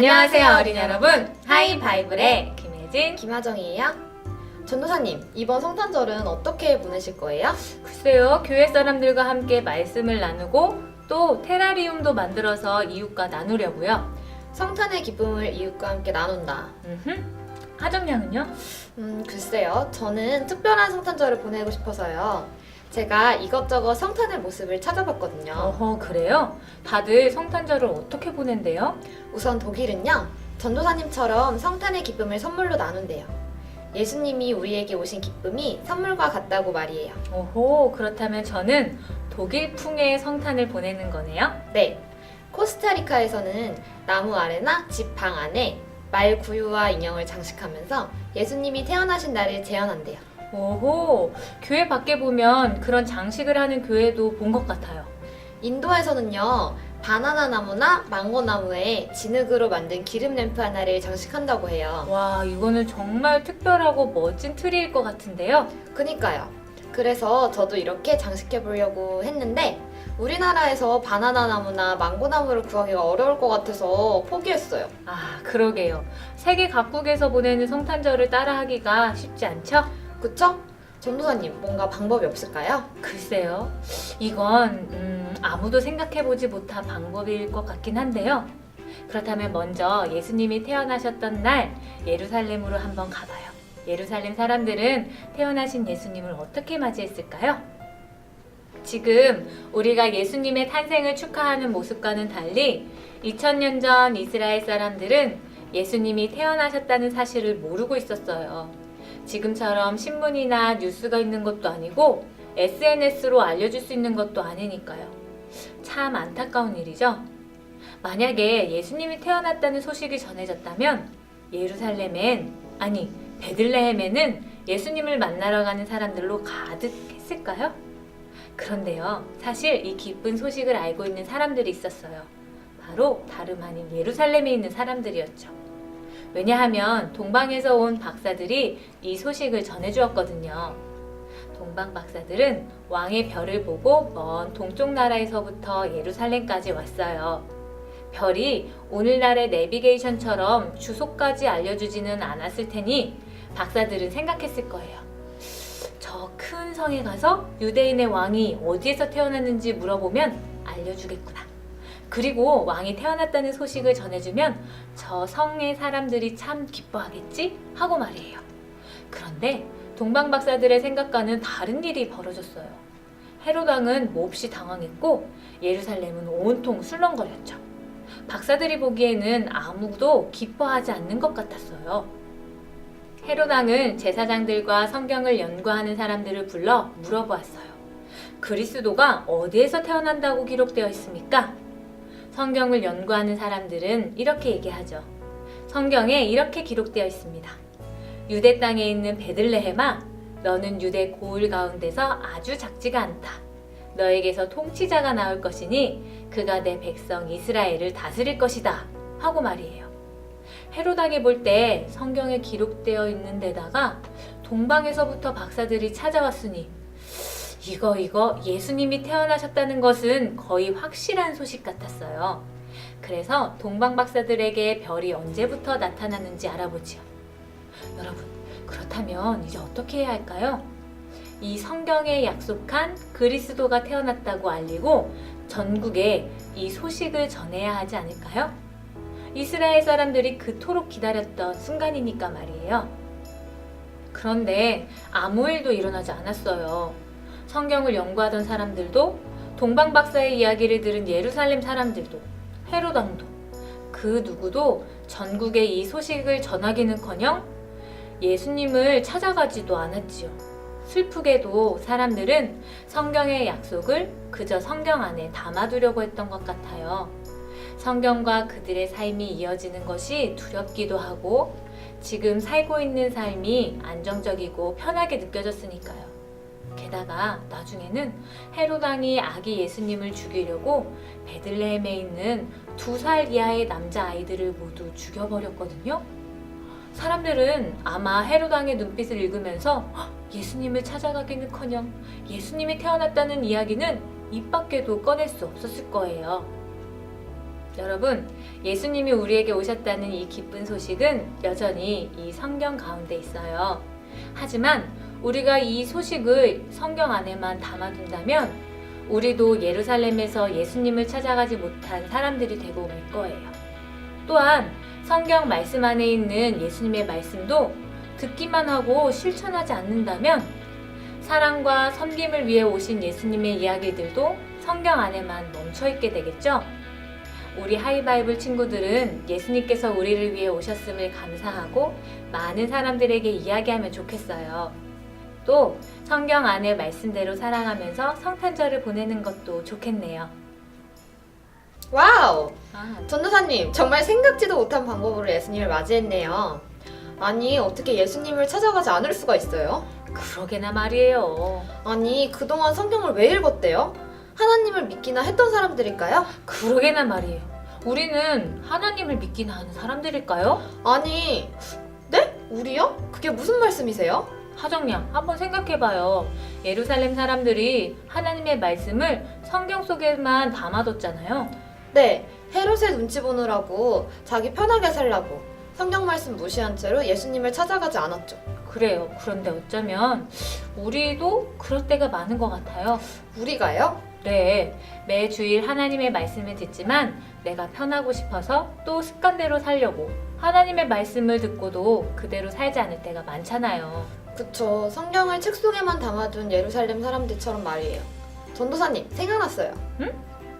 안녕하세요 어린이 여러분, 하이바이블의 김혜진, 김하정이에요. 전도사님, 이번 성탄절은 어떻게 보내실 거예요? 글쎄요, 교회 사람들과 함께 말씀을 나누고 또 테라리움도 만들어서 이웃과 나누려고요. 성탄의 기쁨을 이웃과 함께 나눈다. 하정양은요? 글쎄요. 저는 특별한 성탄절을 보내고 싶어서요. 제가 이것저것 성탄의 모습을 찾아봤거든요. 어허, 그래요? 다들 성탄절을 어떻게 보낸대요? 우선 독일은요. 전도사님처럼 성탄의 기쁨을 선물로 나눈대요. 예수님이 우리에게 오신 기쁨이 선물과 같다고 말이에요. 오호, 그렇다면 저는 독일풍의 성탄을 보내는 거네요? 네. 코스타리카에서는 나무 아래나 집 방 안에 말 구유와 인형을 장식하면서 예수님이 태어나신 날을 재현한대요. 오호, 교회 밖에 보면 그런 장식을 하는 교회도 본 것 같아요. 인도에서는요, 바나나 나무나 망고 나무에 진흙으로 만든 기름 램프 하나를 장식한다고 해요. 와, 이거는 정말 특별하고 멋진 트리일 것 같은데요? 그니까요. 그래서 저도 이렇게 장식해 보려고 했는데 우리나라에서 바나나 나무나 망고 나무를 구하기가 어려울 것 같아서 포기했어요. 아, 그러게요. 세계 각국에서 보내는 성탄절을 따라하기가 쉽지 않죠? 그쵸? 전도사님, 뭔가 방법이 없을까요? 글쎄요. 이건 아무도 생각해보지 못한 방법일 것 같긴 한데요. 그렇다면 먼저 예수님이 태어나셨던 날 예루살렘으로 한번 가봐요. 예루살렘 사람들은 태어나신 예수님을 어떻게 맞이했을까요? 지금 우리가 예수님의 탄생을 축하하는 모습과는 달리 2000년 전 이스라엘 사람들은 예수님이 태어나셨다는 사실을 모르고 있었어요. 지금처럼 신문이나 뉴스가 있는 것도 아니고 SNS로 알려줄 수 있는 것도 아니니까요. 참 안타까운 일이죠. 만약에 예수님이 태어났다는 소식이 전해졌다면 예루살렘엔, 아니 베들레헴에는 예수님을 만나러 가는 사람들로 가득했을까요? 그런데요, 사실 이 기쁜 소식을 알고 있는 사람들이 있었어요. 바로 다름 아닌 예루살렘에 있는 사람들이었죠. 왜냐하면 동방에서 온 박사들이 이 소식을 전해주었거든요. 동방 박사들은 왕의 별을 보고 먼 동쪽 나라에서부터 예루살렘까지 왔어요. 별이 오늘날의 내비게이션처럼 주소까지 알려주지는 않았을 테니 박사들은 생각했을 거예요. 저 큰 성에 가서 유대인의 왕이 어디에서 태어났는지 물어보면 알려주겠구나. 그리고 왕이 태어났다는 소식을 전해주면 저 성의 사람들이 참 기뻐하겠지? 하고 말이에요. 그런데 동방 박사들의 생각과는 다른 일이 벌어졌어요. 헤롯 왕은 몹시 당황했고 예루살렘은 온통 술렁거렸죠. 박사들이 보기에는 아무도 기뻐하지 않는 것 같았어요. 헤롯 왕은 제사장들과 성경을 연구하는 사람들을 불러 물어보았어요. 그리스도가 어디에서 태어난다고 기록되어 있습니까? 성경을 연구하는 사람들은 이렇게 얘기하죠. 성경에 이렇게 기록되어 있습니다. 유대 땅에 있는 베들레헴아, 너는 유대 고을 가운데서 아주 작지가 않다. 너에게서 통치자가 나올 것이니 그가 내 백성 이스라엘을 다스릴 것이다. 하고 말이에요. 헤롯 왕이 볼 때 성경에 기록되어 있는 데다가 동방에서부터 박사들이 찾아왔으니 이거 예수님이 태어나셨다는 것은 거의 확실한 소식 같았어요. 그래서 동방 박사들에게 별이 언제부터 나타났는지 알아보지요. 여러분, 그렇다면 이제 어떻게 해야 할까요? 이 성경에 약속한 그리스도가 태어났다고 알리고 전국에 이 소식을 전해야 하지 않을까요? 이스라엘 사람들이 그토록 기다렸던 순간이니까 말이에요. 그런데 아무 일도 일어나지 않았어요. 성경을 연구하던 사람들도, 동방 박사의 이야기를 들은 예루살렘 사람들도, 헤롯 왕도, 그 누구도 전국에 이 소식을 전하기는커녕 예수님을 찾아가지도 않았지요. 슬프게도 사람들은 성경의 약속을 그저 성경 안에 담아두려고 했던 것 같아요. 성경과 그들의 삶이 이어지는 것이 두렵기도 하고 지금 살고 있는 삶이 안정적이고 편하게 느껴졌으니까요. 게다가 나중에는 헤롯 왕이 아기 예수님을 죽이려고 베들레헴에 있는 2살 이하의 남자아이들을 모두 죽여버렸거든요. 사람들은 아마 헤롯 왕의 눈빛을 읽으면서 예수님을 찾아가기는커녕 예수님이 태어났다는 이야기는 입 밖에도 꺼낼 수 없었을 거예요. 여러분, 예수님이 우리에게 오셨다는 이 기쁜 소식은 여전히 이 성경 가운데 있어요. 하지만 우리가 이 소식을 성경 안에만 담아둔다면 우리도 예루살렘에서 예수님을 찾아가지 못한 사람들이 되고 말 거예요. 또한 성경 말씀 안에 있는 예수님의 말씀도 듣기만 하고 실천하지 않는다면 사랑과 섬김을 위해 오신 예수님의 이야기들도 성경 안에만 멈춰 있게 되겠죠? 우리 하이바이블 친구들은 예수님께서 우리를 위해 오셨음을 감사하고 많은 사람들에게 이야기하면 좋겠어요. 또 성경 안의 말씀대로 살아가면서 성탄절을 보내는 것도 좋겠네요. 와우! 아, 전도사님, 정말 생각지도 못한 방법으로 예수님을 맞이했네요. 아니, 어떻게 예수님을 찾아가지 않을 수가 있어요? 그러게나 말이에요. 아니, 그동안 성경을 왜 읽었대요? 하나님을 믿기나 했던 사람들일까요? 그러게나 말이에요. 우리는 하나님을 믿기나 하는 사람들일까요? 아니, 네? 우리요? 그게 무슨 말씀이세요? 하정양, 한번 생각해봐요. 예루살렘 사람들이 하나님의 말씀을 성경 속에만 담아뒀잖아요. 네, 헤롯의 눈치 보느라고 자기 편하게 살라고 성경 말씀 무시한 채로 예수님을 찾아가지 않았죠. 그래요. 그런데 어쩌면 우리도 그럴 때가 많은 것 같아요. 우리가요? 네, 매 주일 하나님의 말씀을 듣지만 내가 편하고 싶어서 또 습관대로 살려고 하나님의 말씀을 듣고도 그대로 살지 않을 때가 많잖아요. 그쵸, 성경을 책 속에만 담아둔 예루살렘 사람들처럼 말이에요. 전도사님, 생각났어요.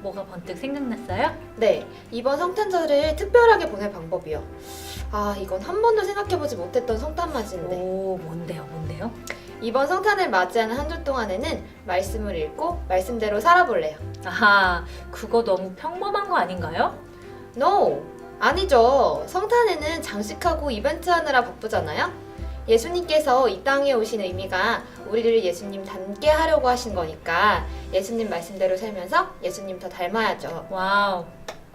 뭐가 번뜩 생각났어요? 네, 이번 성탄절을 특별하게 보낼 방법이요. 아, 이건 한 번도 생각해보지 못했던 성탄맞이인데. 오, 뭔데요? 이번 성탄을 맞이하는 한 주 동안에는 말씀을 읽고 말씀대로 살아볼래요. 아하, 그거 너무 평범한 거 아닌가요? No! 아니죠. 성탄에는 장식하고 이벤트 하느라 바쁘잖아요. 예수님께서 이 땅에 오신 의미가 우리를 예수님 닮게 하려고 하신 거니까 예수님 말씀대로 살면서 예수님 더 닮아야죠. 와우,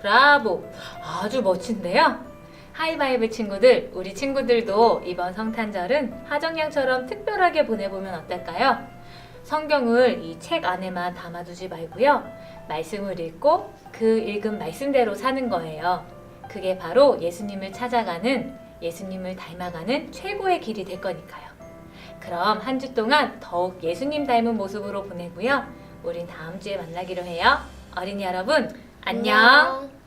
브라보! 아주 멋진데요? 하이바이브 친구들, 우리 친구들도 이번 성탄절은 하정양처럼 특별하게 보내보면 어떨까요? 성경을 이 책 안에만 담아두지 말고요. 말씀을 읽고 그 읽은 말씀대로 사는 거예요. 그게 바로 예수님을 찾아가는, 예수님을 닮아가는 최고의 길이 될 거니까요. 그럼 한 주 동안 더욱 예수님 닮은 모습으로 보내고요. 우린 다음 주에 만나기로 해요. 어린이 여러분, 안녕!